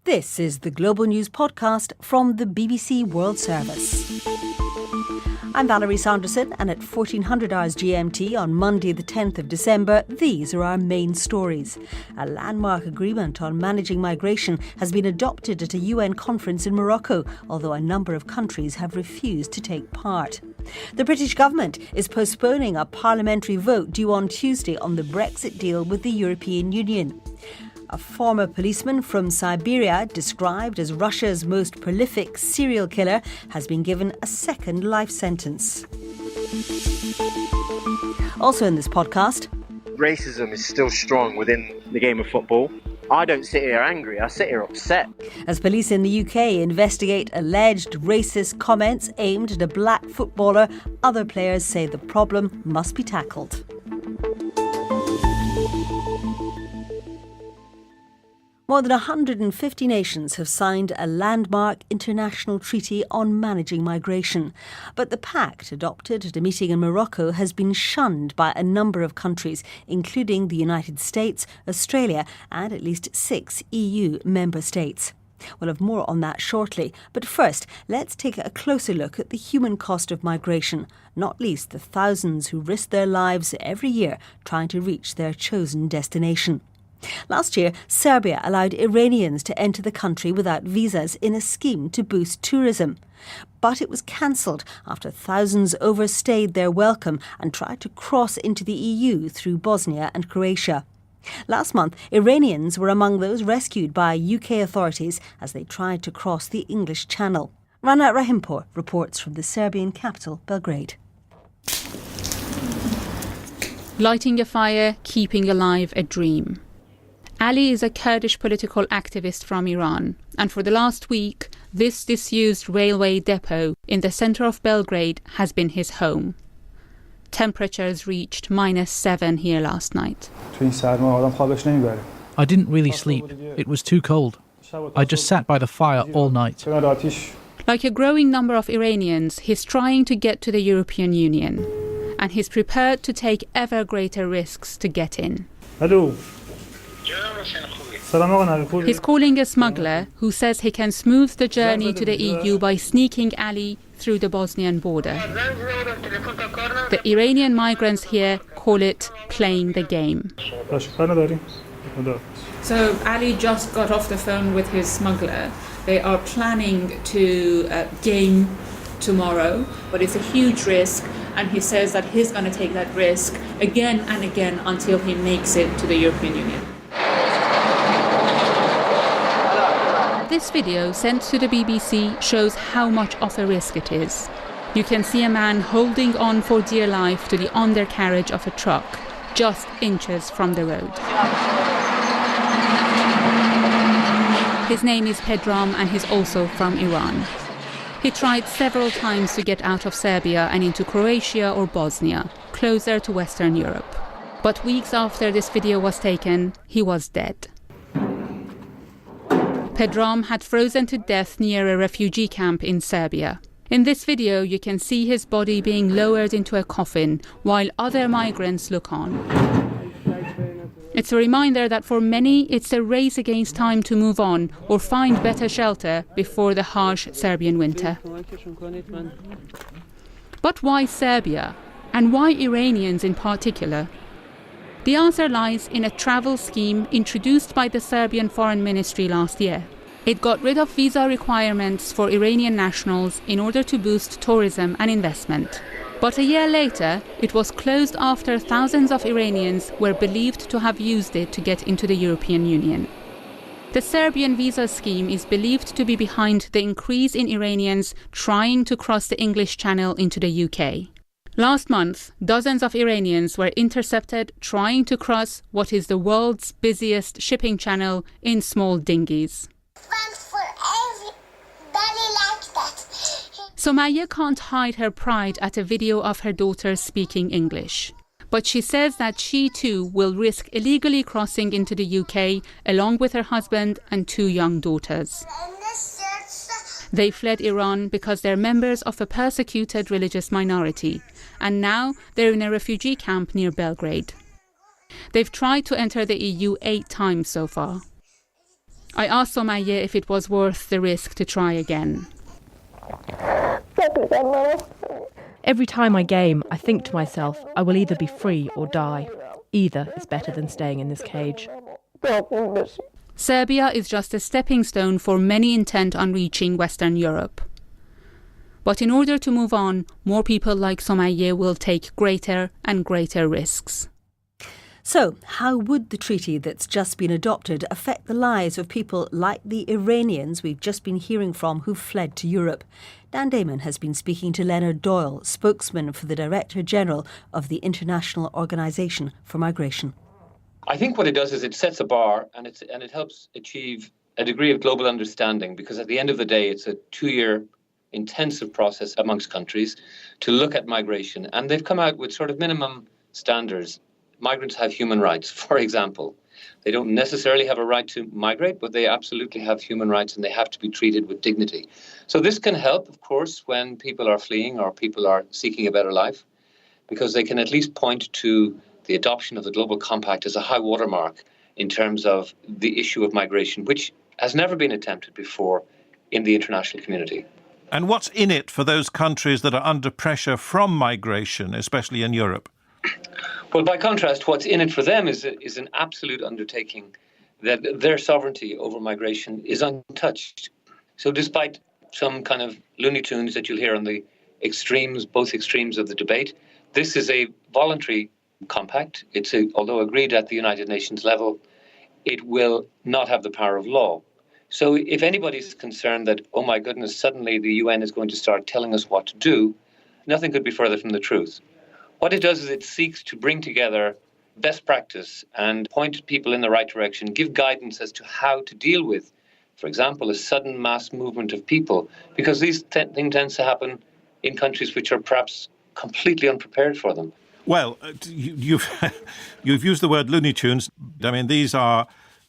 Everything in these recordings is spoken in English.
This is the Global News Podcast from the BBC World Service. I'm Valerie Sanderson, and at 1400 hours GMT on Monday the 10th of December, these are our main stories. A landmark agreement on managing migration has been adopted at a UN conference in Morocco, although a number of countries have refused to take part. The British government is postponing a parliamentary vote due on Tuesday on the Brexit deal with the European Union. A former policeman from Siberia, described as Russia's most prolific serial killer, has been given a second life sentence. Also in this podcast, racism is still strong within the game of football. I don't sit here angry, I sit here upset. As police in the UK investigate alleged racist comments aimed at a black footballer, other players say the problem must be tackled. More than 150 nations have signed a landmark international treaty on managing migration. But the pact, adopted at a meeting in Morocco, has been shunned by a number of countries, including the United States, Australia and at least 6 EU member states. We'll have more on that shortly. But first, let's take a closer look at the human cost of migration, not least the thousands who risk their lives every year trying to reach their chosen destination. Last year, Serbia allowed Iranians to enter the country without visas in a scheme to boost tourism. But it was cancelled after thousands overstayed their welcome and tried to cross into the EU through Bosnia and Croatia. Last month, Iranians were among those rescued by UK authorities as they tried to cross the English Channel. Rana Rahimpour reports from the Serbian capital, Belgrade. Lighting a fire, keeping alive a dream. Ali is a Kurdish political activist from Iran, and for the last week, this disused railway depot in the centre of Belgrade has been his home. Temperatures reached -7 here last night. I didn't really sleep. It was too cold. I just sat by the fire all night. Like a growing number of Iranians, he's trying to get to the European Union, and he's prepared to take ever greater risks to get in. Hello. He's calling a smuggler who says he can smooth the journey to the EU by sneaking Ali through the Bosnian border. The Iranian migrants here call it playing the game. So Ali just got off the phone with his smuggler. They are planning to game tomorrow, but it's a huge risk, and he says that he's going to take that risk again and again until he makes it to the European Union. This video, sent to the BBC, shows how much of a risk it is. You can see a man holding on for dear life to the undercarriage of a truck, just inches from the road. His name is Pedram, and he's also from Iran. He tried several times to get out of Serbia and into Croatia or Bosnia, closer to Western Europe. But weeks after this video was taken, he was dead. Pedram had frozen to death near a refugee camp in Serbia. In this video, you can see his body being lowered into a coffin while other migrants look on. It's a reminder that for many, it's a race against time to move on or find better shelter before the harsh Serbian winter. But why Serbia? And why Iranians in particular? The answer lies in a travel scheme introduced by the Serbian Foreign Ministry last year. It got rid of visa requirements for Iranian nationals in order to boost tourism and investment. But a year later, it was closed after thousands of Iranians were believed to have used it to get into the European Union. The Serbian visa scheme is believed to be behind the increase in Iranians trying to cross the English Channel into the UK. Last month, dozens of Iranians were intercepted trying to cross what is the world's busiest shipping channel in small dinghies. Somaya can't hide her pride at a video of her daughter speaking English. But she says that she too will risk illegally crossing into the UK along with her husband and 2 young daughters. They fled Iran because they're members of a persecuted religious minority, and now they're in a refugee camp near Belgrade. They've tried to enter the EU 8 times so far. I asked Somalia if it was worth the risk to try again. Every time I game, I think to myself, I will either be free or die. Either is better than staying in this cage. Serbia is just a stepping stone for many intent on reaching Western Europe. But in order to move on, more people like Somalia will take greater and greater risks. So, how would the treaty that's just been adopted affect the lives of people like the Iranians we've just been hearing from who fled to Europe? Dan Damon has been speaking to Leonard Doyle, spokesman for the Director General of the International Organization for Migration. I think what it does is it sets a bar and it helps achieve a degree of global understanding, because at the end of the day, it's a 2-year intensive process amongst countries to look at migration. And they've come out with sort of minimum standards. Migrants have human rights, for example. They don't necessarily have a right to migrate, but they absolutely have human rights and they have to be treated with dignity. So this can help, of course, when people are fleeing or people are seeking a better life, because they can at least point to the adoption of the Global Compact as a high watermark in terms of the issue of migration, which has never been attempted before in the international community. And what's in it for those countries that are under pressure from migration, especially in Europe? Well, by contrast, what's in it for them is an absolute undertaking that their sovereignty over migration is untouched. So despite some kind of Looney Tunes that you'll hear on the extremes, both extremes of the debate, this is a voluntary compact. Although agreed at the United Nations level, it will not have the power of law. So if anybody's concerned that, oh my goodness, suddenly the UN is going to start telling us what to do, nothing could be further from the truth. What it does is it seeks to bring together best practice and point people in the right direction, give guidance as to how to deal with, for example, a sudden mass movement of people, because these things tend to happen in countries which are perhaps completely unprepared for them. Well, you've used the word Looney Tunes. I mean, these are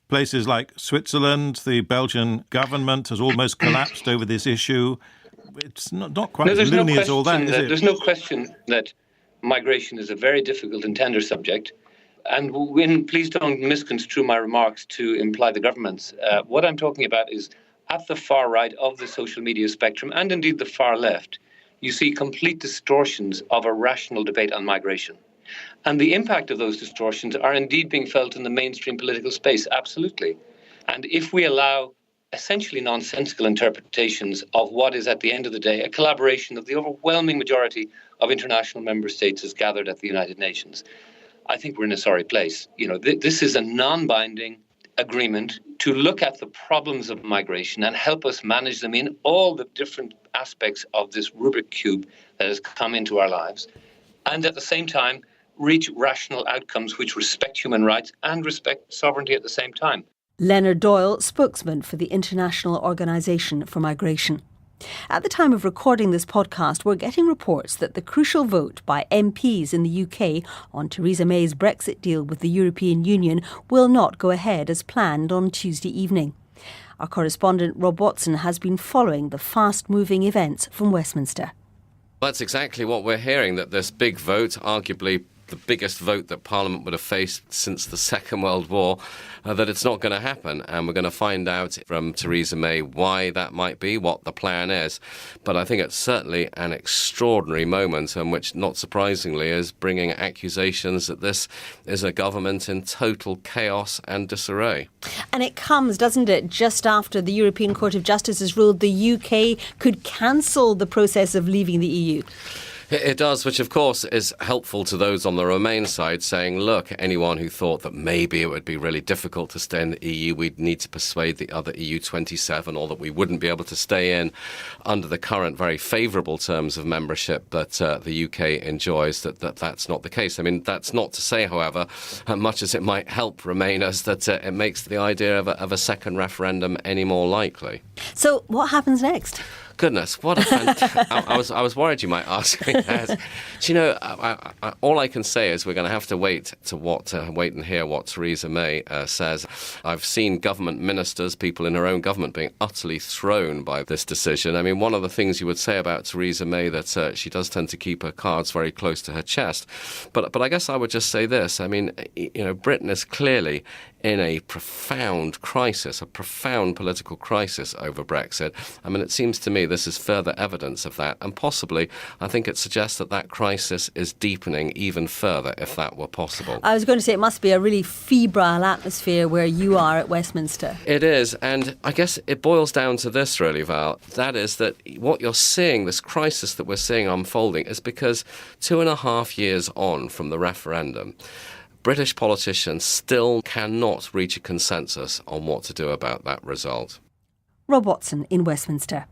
places like Switzerland. The Belgian government has almost collapsed over this issue. It's not quite as loony as all that, is it? There's no question that migration is a very difficult and tender subject. And please don't misconstrue my remarks to imply the governments. What I'm talking about is at the far right of the social media spectrum, and indeed the far left, you see complete distortions of a rational debate on migration. And the impact of those distortions are indeed being felt in the mainstream political space, absolutely. And if we allow essentially nonsensical interpretations of what is, at the end of the day, a collaboration of the overwhelming majority of international member states as gathered at the United Nations, I think we're in a sorry place. This is a non-binding agreement to look at the problems of migration and help us manage them in all the different aspects of this Rubik cube that has come into our lives, and at the same time reach rational outcomes which respect human rights and respect sovereignty at the same time. Leonard Doyle, spokesman for the International Organization for Migration. At the time of recording this podcast, we're getting reports that the crucial vote by MPs in the UK on Theresa May's Brexit deal with the European Union will not go ahead as planned on Tuesday evening. Our correspondent Rob Watson has been following the fast-moving events from Westminster. That's exactly what we're hearing, that this big vote, arguably the biggest vote that Parliament would have faced since the Second World War, that it's not going to happen. And we're going to find out from Theresa May why that might be, what the plan is. But I think it's certainly an extraordinary moment, and which, not surprisingly, is bringing accusations that this is a government in total chaos and disarray. And it comes, doesn't it, just after the European Court of Justice has ruled the UK could cancel the process of leaving the EU. It does, which of course is helpful to those on the Remain side, saying, look, anyone who thought that maybe it would be really difficult to stay in the EU, we'd need to persuade the other EU 27, or that we wouldn't be able to stay in under the current very favourable terms of membership that the UK enjoys, that's not the case. I mean, that's not to say, however, much as it might help Remainers, that it makes the idea of a second referendum any more likely. So what happens next? Goodness, what a fantastic... I was worried you might ask me that. Do you know, all I can say is we're going to have to wait and hear what Theresa May says. I've seen government ministers, people in her own government, being utterly thrown by this decision. I mean, one of the things you would say about Theresa May, that she does tend to keep her cards very close to her chest. But I guess I would just say this. I mean, Britain is clearly in a profound crisis, a profound political crisis over Brexit. I mean, it seems to me this is further evidence of that, and possibly I think it suggests that that crisis is deepening even further, if that were possible. I was going to say it must be a really febrile atmosphere where you are at Westminster. It is, and I guess it boils down to this really, Val. That is that what you're seeing, this crisis that we're seeing unfolding, is because 2.5 years on from the referendum, British politicians still cannot reach a consensus on what to do about that result. Rob Watson in Westminster.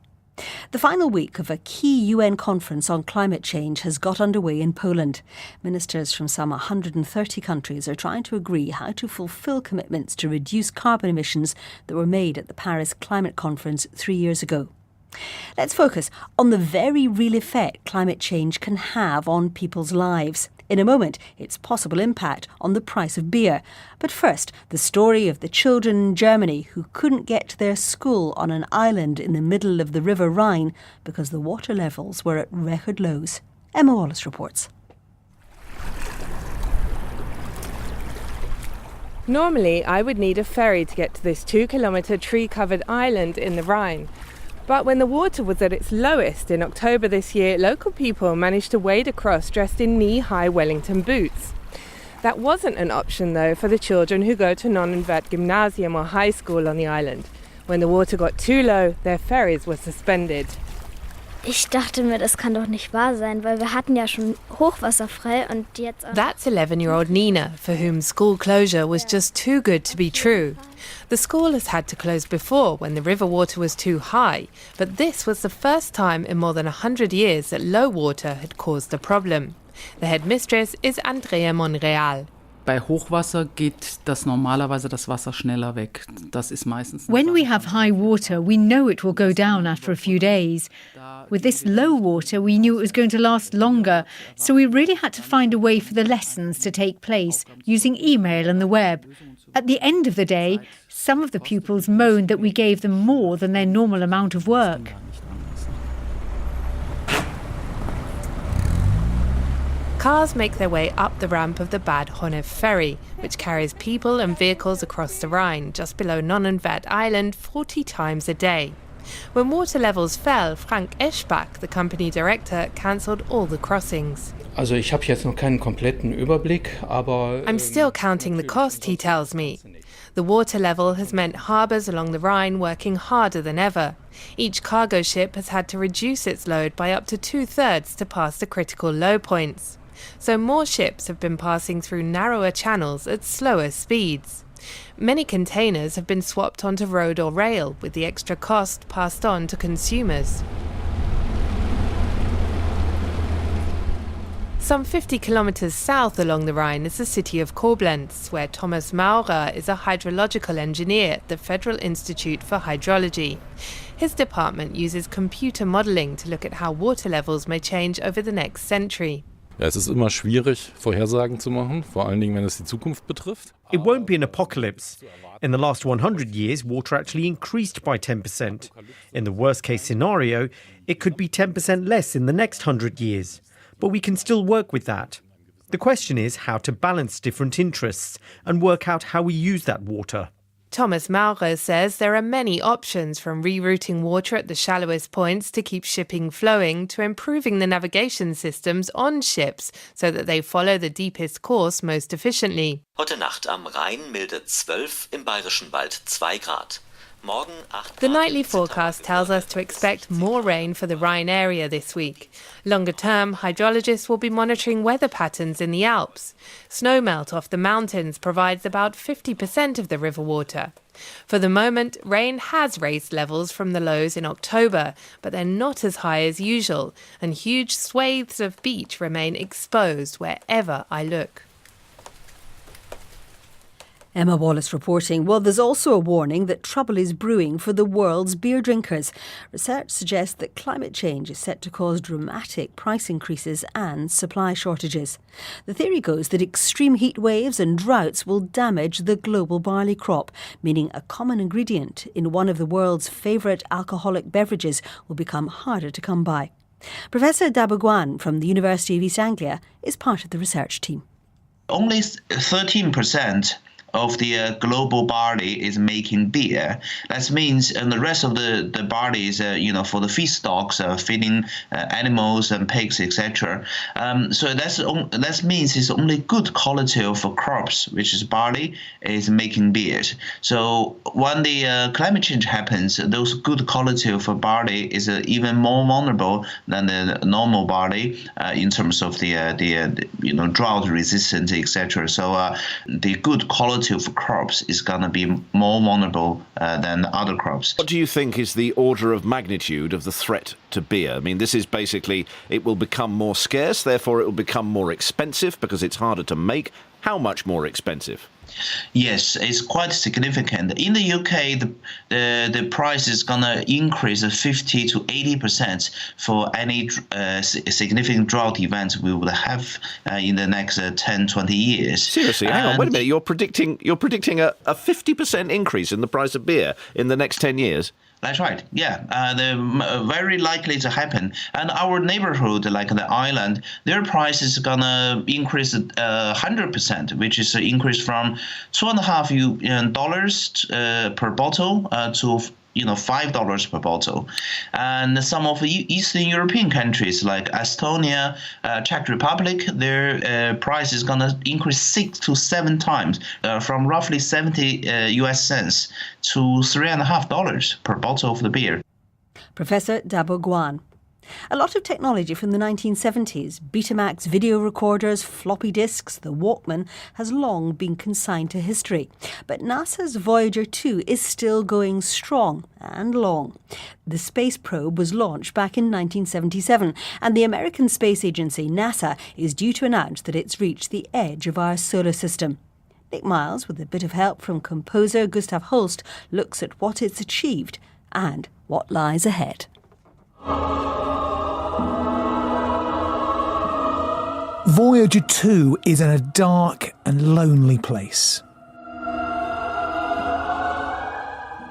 The final week of a key UN conference on climate change has got underway in Poland. Ministers from some 130 countries are trying to agree how to fulfil commitments to reduce carbon emissions that were made at the Paris Climate Conference 3 years ago. Let's focus on the very real effect climate change can have on people's lives. In a moment, its possible impact on the price of beer. But first, the story of the children in Germany who couldn't get to their school on an island in the middle of the River Rhine because the water levels were at record lows. Emma Wallace reports. Normally, I would need a ferry to get to this 2-kilometre tree-covered island in the Rhine. But when the water was at its lowest in October this year, local people managed to wade across dressed in knee-high Wellington boots. That wasn't an option, though, for the children who go to Nonnenwert Gymnasium or high school on the island. When the water got too low, their ferries were suspended. Ich dachte mir, das kann doch nicht wahr sein, weil wir hatten ja schon Hochwasser frei und jetzt... That's 11-year-old Nina, for whom school closure was just too good to be true. The school has had to close before when the river water was too high, but this was the first time in more than 100 years that low water had caused a problem. The headmistress is Andrea Monreal. Bei Hochwasser geht normalerweise das Wasser schneller weg. Das ist meistens. When we have high water, we know it will go down after a few days. With this low water, we knew it was going to last longer, so we really had to find a way for the lessons to take place using email and the web. At the end of the day, some of the pupils moaned that we gave them more than their normal amount of work. Cars make their way up the ramp of the Bad Honnef ferry, which carries people and vehicles across the Rhine, just below Nonnenwert Island, 40 times a day. When water levels fell, Frank Eschbach, the company director, cancelled all the crossings. Also ich habe jetzt noch keinen kompletten Überblick, aber... I'm still counting the cost, he tells me. The water level has meant harbours along the Rhine working harder than ever. Each cargo ship has had to reduce its load by up to 2/3 to pass the critical low points. So more ships have been passing through narrower channels at slower speeds. Many containers have been swapped onto road or rail, with the extra cost passed on to consumers. Some 50 kilometres south along the Rhine is the city of Koblenz, where Thomas Maurer is a hydrological engineer at the Federal Institute for Hydrology. His department uses computer modelling to look at how water levels may change over the next century. Ja, es ist immer schwierig, Vorhersagen zu machen, vor allen Dingen, wenn es die Zukunft betrifft. It won't be an apocalypse. In the last 100 years, water actually increased by 10%. In the worst-case scenario, it could be 10% less in the next 100 years. But we can still work with that. The question is how to balance different interests and work out how we use that water. Thomas Maurer says there are many options, from rerouting water at the shallowest points to keep shipping flowing to improving the navigation systems on ships so that they follow the deepest course most efficiently. Heute Nacht am Rhein milde 12, im Bayerischen Wald 2 Grad. The nightly forecast tells us to expect more rain for the Rhine area this week. Longer term, hydrologists will be monitoring weather patterns in the Alps. Snowmelt off the mountains provides about 50% of the river water. For the moment, rain has raised levels from the lows in October, but they're not as high as usual, and huge swathes of beach remain exposed wherever I look. Emma Wallace reporting. Well, there's also a warning that trouble is brewing for the world's beer drinkers. Research suggests that climate change is set to cause dramatic price increases and supply shortages. The theory goes that extreme heat waves and droughts will damage the global barley crop, meaning a common ingredient in one of the world's favourite alcoholic beverages will become harder to come by. Professor Dabogwan from the University of East Anglia is part of the research team. Only 13% of the global barley is making beer. That means the rest of the barley is, for the feedstocks, feeding animals and pigs, etc. So that means it's only good quality of crops, which is barley, is making beers. So when the climate change happens, those good quality of barley is even more vulnerable than the normal barley in terms of the drought resistant, etc. So the good quality of crops is going to be more vulnerable than other crops. What do you think is the order of magnitude of the threat to beer? I mean, this is basically, it will become more scarce, therefore it will become more expensive because it's harder to make. How much more expensive? Yes, it's quite significant. In the UK, the price is going to increase 50 to 80% for any significant drought events we will have in the next 10, 20 years. Seriously, hang on, wait a minute. You're predicting a 50% increase in the price of beer in the next 10 years? That's right. Yeah, very likely to happen. And our neighborhood, like the island, their price is gonna increase 100%, which is an increase from $2.50 per bottle to $5 per bottle. And some of the Eastern European countries like Estonia, Czech Republic, their price is going to increase 6 to 7 times, from roughly 70 US cents to $3.50 per bottle of the beer. Professor Dabo Guan. A lot of technology from the 1970s, Betamax video recorders, floppy disks, the Walkman, has long been consigned to history. But NASA's Voyager 2 is still going strong and long. The space probe was launched back in 1977, and the American Space Agency, NASA, is due to announce that it's reached the edge of our solar system. Nick Miles, with a bit of help from composer Gustav Holst, looks at what it's achieved and what lies ahead. Voyager 2 is in a dark and lonely place.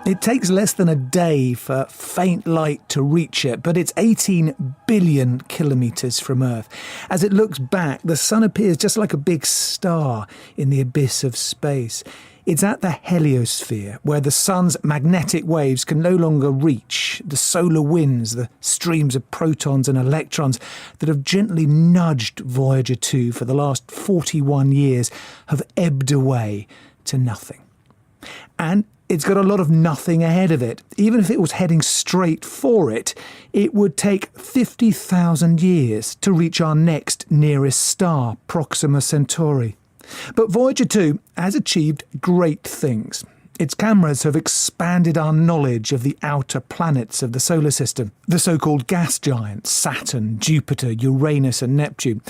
It takes less than a day for faint light to reach it, but it's 18 billion kilometres from Earth. As it looks back, the sun appears just like a big star in the abyss of space. It's at the heliosphere, where the sun's magnetic waves can no longer reach. The solar winds, the streams of protons and electrons that have gently nudged Voyager 2 for the last 41 years have ebbed away to nothing. And it's got a lot of nothing ahead of it. Even if it was heading straight for it, it would take 50,000 years to reach our next nearest star, Proxima Centauri. But Voyager 2 has achieved great things. Its cameras have expanded our knowledge of the outer planets of the solar system, the so-called gas giants, Saturn, Jupiter, Uranus and Neptune.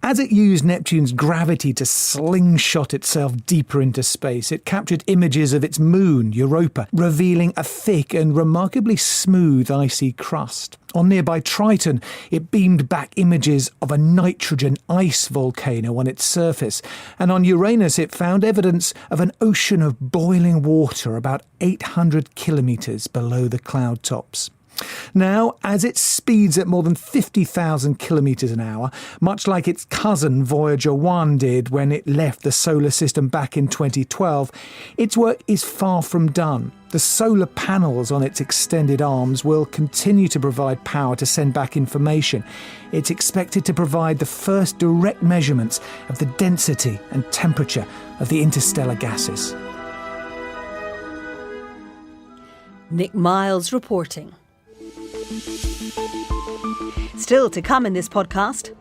As it used Neptune's gravity to slingshot itself deeper into space, it captured images of its moon, Europa, revealing a thick and remarkably smooth icy crust. On nearby Triton, it beamed back images of a nitrogen ice volcano on its surface. And on Uranus, it found evidence of an ocean of boiling water about 800 kilometres below the cloud tops. Now, as it speeds at more than 50,000 kilometres an hour, much like its cousin Voyager 1 did when it left the solar system back in 2012, its work is far from done. The solar panels on its extended arms will continue to provide power to send back information. It's expected to provide the first direct measurements of the density and temperature of the interstellar gases. Nick Miles reporting. Still to come in this podcast.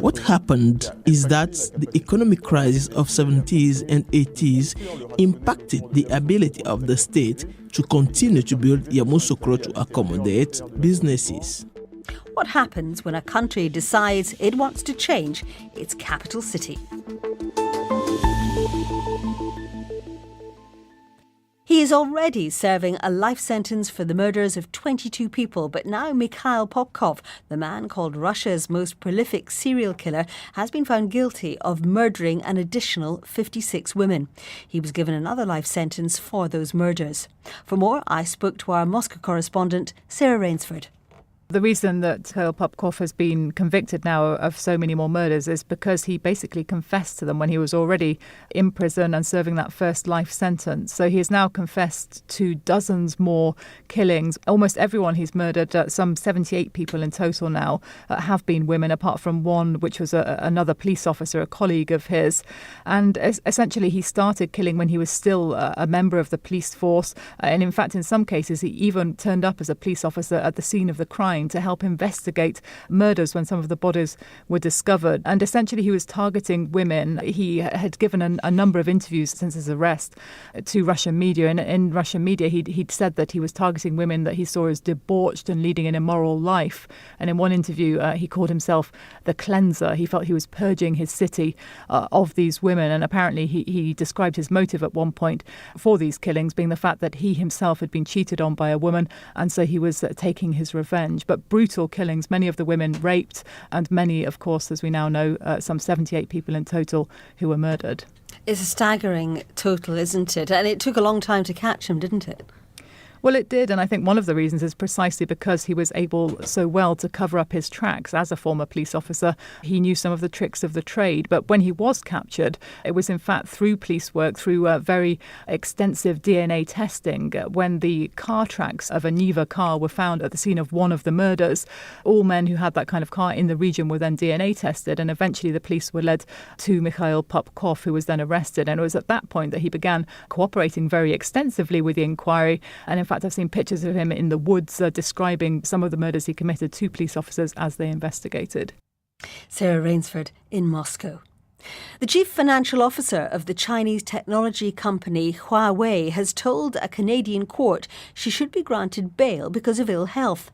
What happened is that the economic crisis of 70s and 80s impacted the ability of the state to continue to build Yamoussoukro to accommodate businesses. What happens when a country decides it wants to change its capital city? He is already serving a life sentence for the murders of 22 people, but now Mikhail Popkov, the man called Russia's most prolific serial killer, has been found guilty of murdering an additional 56 women. He was given another life sentence for those murders. For more, I spoke to our Moscow correspondent, Sarah Rainsford. The reason that Mikhail Popkov has been convicted now of so many more murders is because he basically confessed to them when he was already in prison and serving that first life sentence. So he has now confessed to dozens more killings. Almost everyone he's murdered, some 78 people in total now, have been women, apart from one, which was another police officer, a colleague of his. And essentially he started killing when he was still a member of the police force. And in fact, in some cases, he even turned up as a police officer at the scene of the crime to help investigate murders when some of the bodies were discovered. And essentially he was targeting women. He had given a number of interviews since his arrest to Russian media. And in Russian media, he'd said that he was targeting women that he saw as debauched and leading an immoral life. And in one interview, he called himself the cleanser. He felt he was purging his city of these women. And apparently he described his motive at one point for these killings being the fact that he himself had been cheated on by a woman, and so he was taking his revenge. But brutal killings, many of the women raped, and many, of course, as we now know, some 78 people in total who were murdered. It's a staggering total, isn't it? And it took a long time to catch him, didn't it? Well, it did, and I think one of the reasons is precisely because he was able so well to cover up his tracks as a former police officer. He knew some of the tricks of the trade, but when he was captured, it was in fact through police work, through very extensive DNA testing. When the car tracks of a Niva car were found at the scene of one of the murders, all men who had that kind of car in the region were then DNA tested, and eventually the police were led to Mikhail Popkov, who was then arrested. And it was at that point that he began cooperating very extensively with the inquiry, and in fact I've seen pictures of him in the woods describing some of the murders he committed to police officers as they investigated. Sarah Rainsford in Moscow. The chief financial officer of the Chinese technology company Huawei has told a Canadian court she should be granted bail because of ill health.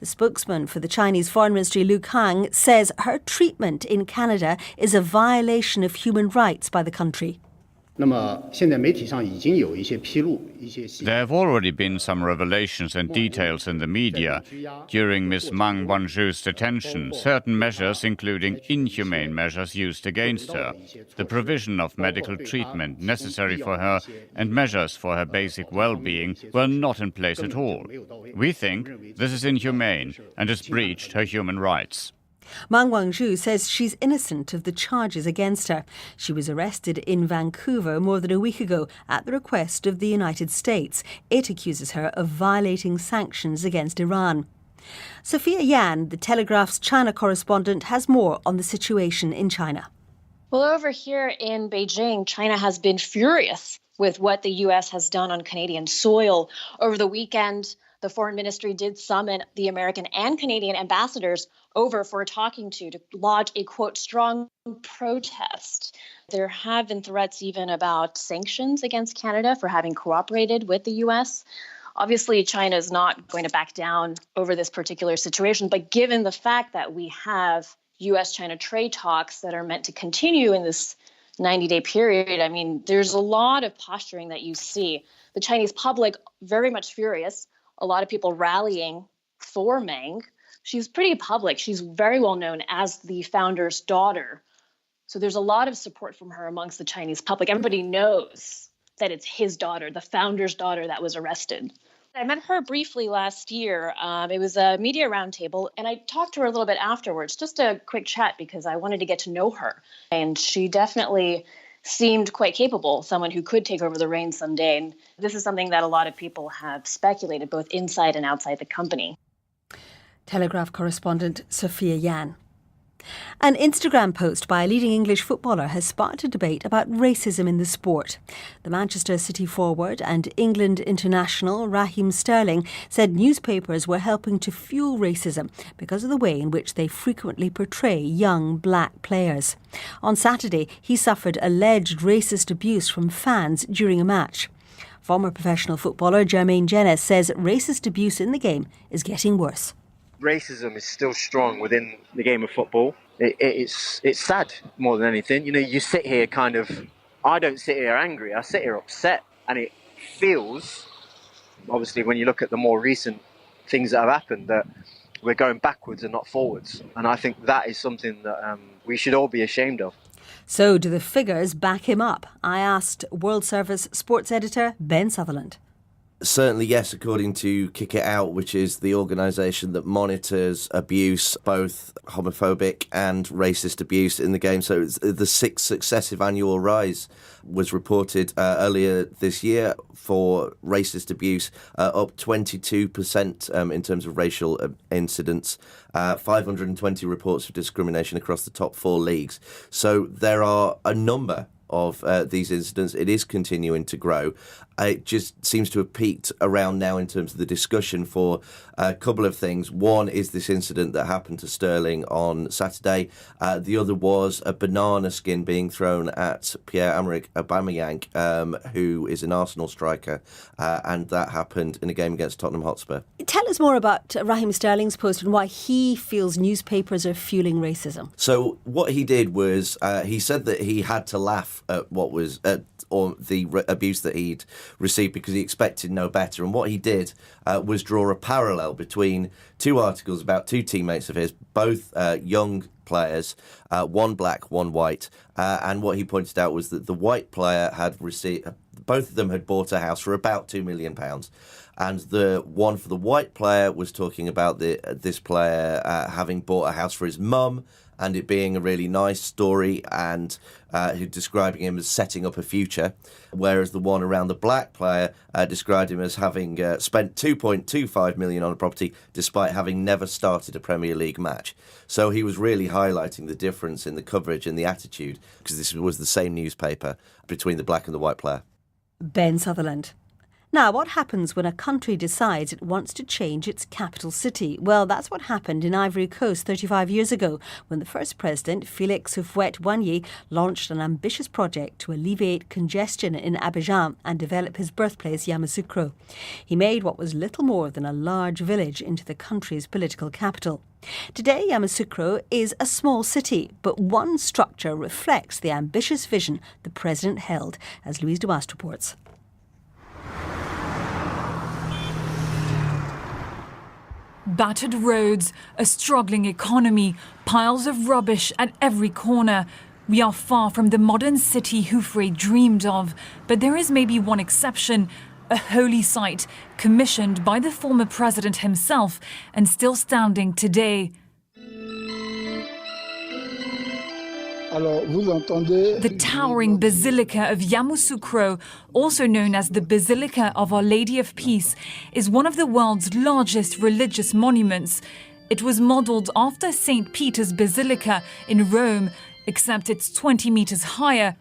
The spokesman for the Chinese Foreign Ministry, Lu Kang, says her treatment in Canada is a violation of human rights by the country. There have already been some revelations and details in the media. During Ms. Meng Wanzhou's detention, certain measures, including inhumane measures used against her, the provision of medical treatment necessary for her, and measures for her basic well-being were not in place at all. We think this is inhumane and has breached her human rights. Meng Wanzhou says she's innocent of the charges against her. She was arrested in Vancouver more than a week ago at the request of the United States. It accuses her of violating sanctions against Iran. Sophia Yan, the Telegraph's China correspondent, has more on the situation in China. Well, over here in Beijing, China has been furious with what the U.S. has done on Canadian soil. Over the weekend, the Foreign Ministry did summon the American and Canadian ambassadors over for a talking to lodge a, quote, strong protest. There have been threats even about sanctions against Canada for having cooperated with the U.S. Obviously, China is not going to back down over this particular situation, but given the fact that we have U.S.-China trade talks that are meant to continue in this 90-day period, I mean, there's a lot of posturing that you see. The Chinese public very much furious, a lot of people rallying for Meng. She's pretty public. She's very well known as the founder's daughter. So there's a lot of support from her amongst the Chinese public. Everybody knows that it's his daughter, the founder's daughter, that was arrested. I met her briefly last year. It was a media roundtable, and I talked to her a little bit afterwards, just a quick chat because I wanted to get to know her. And she definitely seemed quite capable, someone who could take over the reins someday. And this is something that a lot of people have speculated, both inside and outside the company. Telegraph correspondent Sophia Yan. An Instagram post by a leading English footballer has sparked a debate about racism in the sport. The Manchester City forward and England international Raheem Sterling said newspapers were helping to fuel racism because of the way in which they frequently portray young black players. On Saturday, he suffered alleged racist abuse from fans during a match. Former professional footballer Jermaine Jenas says racist abuse in the game is getting worse. Racism is still strong within the game of football. It's sad more than anything. You know, you sit here I don't sit here angry, I sit here upset. And it feels, obviously, when you look at the more recent things that have happened, that we're going backwards and not forwards. And I think that is something that we should all be ashamed of. So do the figures back him up? I asked World Service sports editor Ben Sutherland. Certainly, yes, according to Kick It Out, which is the organisation that monitors abuse, both homophobic and racist abuse in the game. So it's the 6th successive annual rise was reported earlier this year for racist abuse, up 22% in terms of racial incidents, 520 reports of discrimination across the top 4 leagues. So there are a number of these incidents. It is continuing to grow. It just seems to have peaked around now in terms of the discussion for a couple of things. One is this incident that happened to Sterling on Saturday. The other was a banana skin being thrown at Pierre-Emerick Aubameyang, who is an Arsenal striker, and that happened in a game against Tottenham Hotspur. Tell us more about Raheem Sterling's post and why he feels newspapers are fueling racism. So what he did was he said that he had to laugh at what was or the abuse that he'd received because he expected no better. And what he did was draw a parallel between 2 articles about 2 teammates of his, both young players, one black, one white. And what he pointed out was that the white player had received, both of them had bought a house for about £2 million. And the one for the white player was talking about this player having bought a house for his mum, and it being a really nice story, and describing him as setting up a future, whereas the one around the black player described him as having spent $2.25 million on a property despite having never started a Premier League match. So he was really highlighting the difference in the coverage and the attitude, because this was the same newspaper, between the black and the white player. Ben Sutherland. Now, what happens when a country decides it wants to change its capital city? Well, that's what happened in Ivory Coast 35 years ago when the first president, Félix Houphouët-Boigny, launched an ambitious project to alleviate congestion in Abidjan and develop his birthplace, Yamoussoukro. He made what was little more than a large village into the country's political capital. Today, Yamoussoukro is a small city, but one structure reflects the ambitious vision the president held, as Louise Duast reports. Battered roads, a struggling economy, piles of rubbish at every corner. We are far from the modern city Houphouët dreamed of, but there is maybe one exception, a holy site commissioned by the former president himself and still standing today. The towering Basilica of Yamoussoukro, also known as the Basilica of Our Lady of Peace, is one of the world's largest religious monuments. It was modelled after St. Peter's Basilica in Rome, except it's 20 metres higher.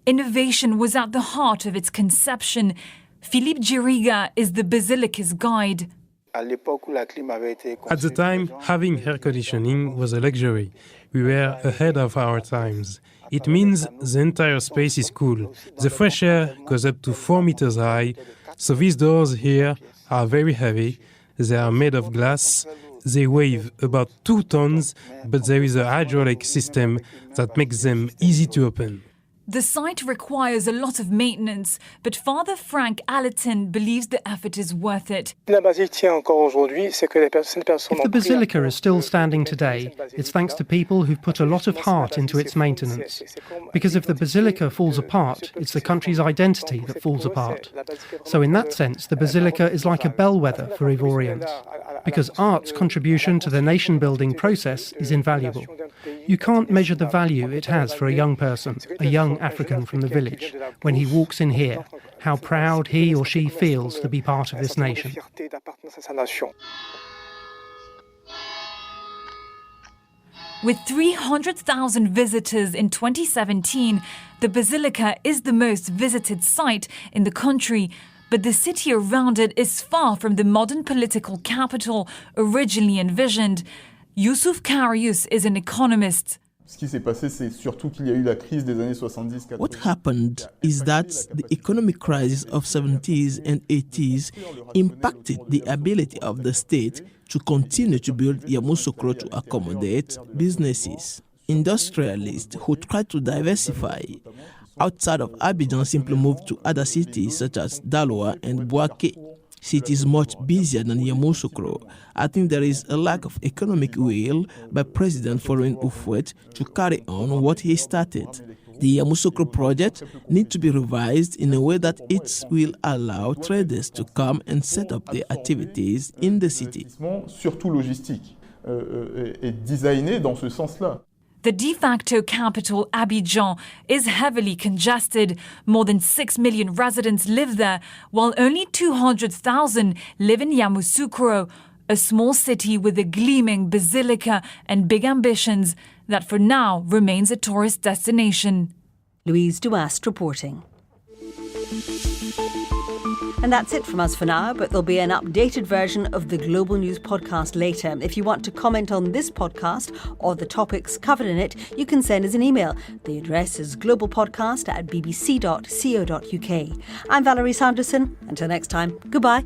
Innovation was at the heart of its conception. Philippe Giriga is the Basilica's guide. At the time, having air conditioning was a luxury. We were ahead of our times. It means the entire space is cool. The fresh air goes up to 4 meters high, so these doors here are very heavy. They are made of glass. They weigh about 2 tons, but there is a hydraulic system that makes them easy to open. The site requires a lot of maintenance, but Father Frank Allerton believes the effort is worth it. If the basilica is still standing today, it's thanks to people who've put a lot of heart into its maintenance. Because if the basilica falls apart, it's the country's identity that falls apart. So in that sense, the basilica is like a bellwether for Ivorians, because art's contribution to the nation-building process is invaluable. You can't measure the value it has for a young person, a young African from the village, when he walks in here, how proud he or she feels to be part of this nation. With 300,000 visitors in 2017, the Basilica is the most visited site in the country, but the city around it is far from the modern political capital originally envisioned. Youssouf Karius is an economist. What happened is that the economic crisis of 70s and 80s impacted the ability of the state to continue to build Yamoussoukro to accommodate businesses. Industrialists who tried to diversify outside of Abidjan simply moved to other cities such as Daloa and Bouaké. Cities much busier than Yamoussoukro. I think there is a lack of economic will by President Faure Houphouët to carry on what he started. The Yamoussoukro project needs to be revised in a way that it will allow traders to come and set up their activities in the city. Surtout logistique est designé dans ce sens-là. The de facto capital, Abidjan, is heavily congested. More than 6 million residents live there, while only 200,000 live in Yamoussoukro, a small city with a gleaming basilica and big ambitions that for now remains a tourist destination. Louise Douast reporting. And that's it from us for now, but there'll be an updated version of the Global News podcast later. If you want to comment on this podcast or the topics covered in it, you can send us an email. The address is globalpodcast@bbc.co.uk. I'm Valerie Sanderson. Until next time, goodbye.